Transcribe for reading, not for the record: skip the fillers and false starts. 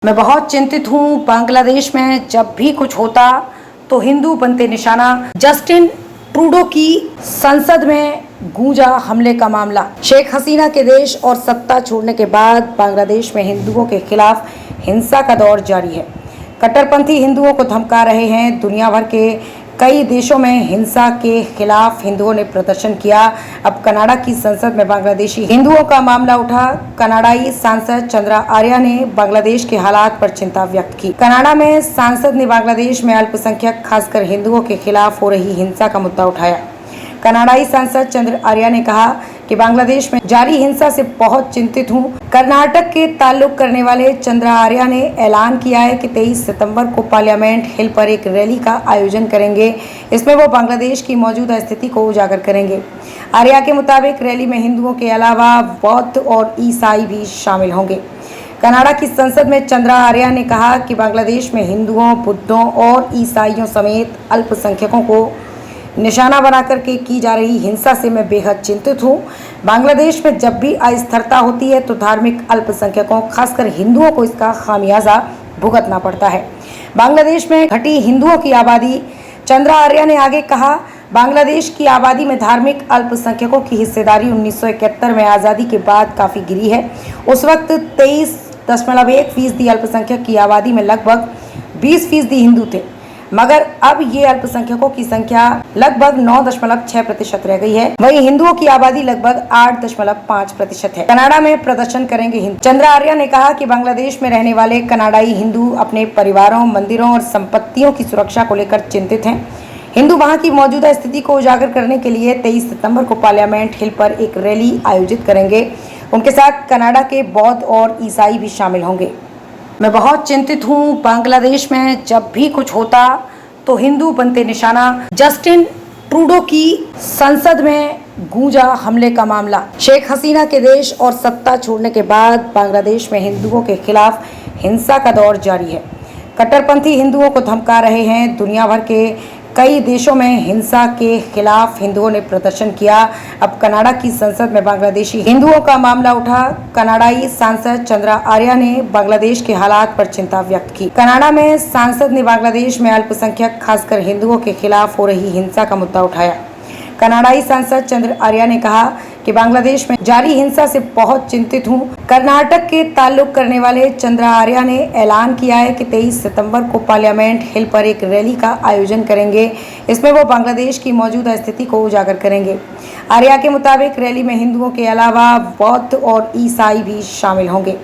मैं बहुत चिंतित हूँ। बांग्लादेश में जब भी कुछ होता तो हिंदू बनते निशाना। जस्टिन ट्रूडो की संसद में गूंजा हमले का मामला। शेख हसीना के देश और सत्ता छोड़ने के बाद बांग्लादेश में हिंदुओं के खिलाफ हिंसा का दौर जारी है। कट्टरपंथी हिंदुओं को धमका रहे हैं। दुनिया भर के कई देशों में हिंसा के खिलाफ हिंदुओं ने प्रदर्शन किया। अब कनाडा की संसद में बांग्लादेशी हिंदुओं का मामला उठा। कनाडाई सांसद चंद्रा आर्या ने बांग्लादेश के हालात पर चिंता व्यक्त की। कनाडा में सांसद ने बांग्लादेश में अल्पसंख्यक खासकर हिंदुओं के खिलाफ हो रही हिंसा का मुद्दा उठाया। कनाडाई सांसद चंद्र आर्या ने कहा कि बांग्लादेश में जारी हिंसा से बहुत चिंतित हूं। कर्नाटक के ताल्लुक करने वाले चंद्र आर्या ने ऐलान किया है कि 23 सितंबर को पार्लियामेंट हिल पर एक रैली का आयोजन करेंगे। इसमें वो बांग्लादेश की मौजूदा स्थिति को उजागर करेंगे। आर्या के मुताबिक रैली में हिंदुओं के अलावा बौद्ध और ईसाई भी शामिल होंगे। कनाडा की संसद में चंद्रा आर्या ने कहा कि बांग्लादेश में हिंदुओं, बुद्धों और ईसाइयों समेत अल्पसंख्यकों को निशाना बनाकर के की जा रही हिंसा से मैं बेहद चिंतित हूँ। बांग्लादेश में जब भी अस्थिरता होती है तो धार्मिक अल्पसंख्यकों खासकर हिंदुओं को इसका खामियाजा भुगतना पड़ता है। बांग्लादेश में घटी हिंदुओं की आबादी। चंद्रा आर्या ने आगे कहा, बांग्लादेश की आबादी में धार्मिक अल्पसंख्यकों की हिस्सेदारी 1971 में आज़ादी के बाद काफ़ी गिरी है। उस वक्त 23.1% अल्पसंख्यक की आबादी में लगभग 20% हिंदू थे, मगर अब ये अल्पसंख्यकों की संख्या लगभग 9.6% रह गई है। वहीं हिंदुओं की आबादी लगभग 8.5% है। कनाडा में प्रदर्शन करेंगे हिंदू। चंद्रा आर्या ने कहा कि बांग्लादेश में रहने वाले कनाडाई हिंदू अपने परिवारों, मंदिरों और संपत्तियों की सुरक्षा को लेकर चिंतित हैं। हिंदू वहां की मौजूदा स्थिति को उजागर करने के लिए 23 सितंबर को पार्लियामेंट हिल पर एक रैली आयोजित करेंगे। उनके साथ कनाडा के बौद्ध और ईसाई भी शामिल होंगे। मैं बहुत चिंतित हूँ। बांग्लादेश में जब भी कुछ होता तो हिंदू बनते निशाना। जस्टिन ट्रूडो की संसद में गूंजा हमले का मामला। शेख हसीना के देश और सत्ता छोड़ने के बाद बांग्लादेश में हिंदुओं के खिलाफ हिंसा का दौर जारी है। कट्टरपंथी हिंदुओं को धमका रहे हैं। दुनिया भर के कई देशों में हिंसा के खिलाफ हिंदुओं ने प्रदर्शन किया। अब कनाडा की संसद में बांग्लादेशी हिंदुओं का मामला उठा। कनाडाई सांसद चंद्रा आर्या ने बांग्लादेश के हालात पर चिंता व्यक्त की। कनाडा में सांसद ने बांग्लादेश में अल्पसंख्यक खासकर हिंदुओं के खिलाफ हो रही हिंसा का मुद्दा उठाया। कनाडाई सांसद चंद्र आर्या ने कहा कि बांग्लादेश में जारी हिंसा से बहुत चिंतित हूँ। कर्नाटक के ताल्लुक करने वाले चंद्र आर्या ने ऐलान किया है कि 23 सितंबर को पार्लियामेंट हिल पर एक रैली का आयोजन करेंगे। इसमें वो बांग्लादेश की मौजूदा स्थिति को उजागर करेंगे। आर्या के मुताबिक रैली में हिंदुओं के अलावा बौद्ध और ईसाई भी शामिल होंगे।